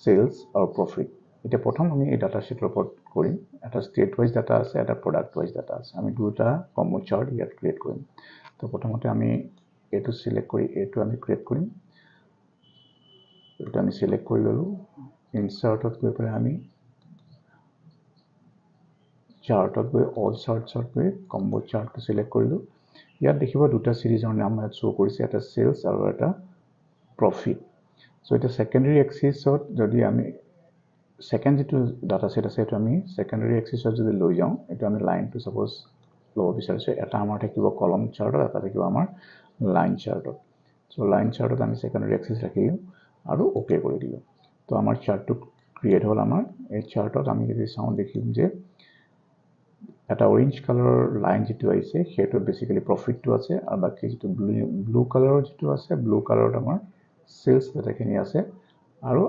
sales or profit এটা প্ৰথম আমি এই ডাটা শিটৰ ওপৰত কৰিম এটা ষ্টেট ওয়াইজ ডাটা আছে এটা প্ৰডাক্ট ওয়াইজ ডাটা আছে আমি দুটা কম্বো চাৰ্ট ইয়াত ক্ৰিয়েট কৰিম তো প্ৰথমতে আমি এটো সিলেক্ট কৰি এটো আমি ক্ৰিয়েট কৰিম এটা আমি সিলেক্ট কৰি ললো ইনসাৰ্টত গৈ পেলাই আমি চাৰ্টত গৈ অল চাৰ্টছত গৈ কম্বো চাৰ্টটো সিলেক্ট কৰিলো ইয়াত দেখিব দুটা সিৰিজৰ নাম ইয়াত শো কৰিছে এটা সেলস আৰু এটা প্ৰফিট সো এটা সেকেন্ডাৰী এক্সিছত যদি আমি সেকেন্ড যেটো ডাটা সেট আছে এটো আমি সেকেন্ডাৰী এক্সিছত যদি লৈ যাও এটো আমি লাইনটো সাপোজ লব বিচাৰিছো এটা আমাৰ থাকিব কলম চাৰ্টত এটা থাকিব আমাৰ লাইন চাৰ্টত সো লাইন চাৰ্টত আমি সেকেন্ডাৰী এক্সিস ৰাখিলো আৰু ওকে কৰি দিলো তো আমাৰ চাৰ্টটো ক্ৰিয়েট হ'ল আমাৰ এই চাৰ্টত আমি যদি চাও দেখিম যে এটা অৰেঞ্জ কালাৰৰ লাইন যেটো আছে হেটো বেসিক্যালি প্ৰফিটটো আছে আৰু বাকি যেটো ব্লু কালাৰৰ যেটো আছে ব্লু কালাৰত আমাৰ সেলস ডাটাখিনি আছে আৰু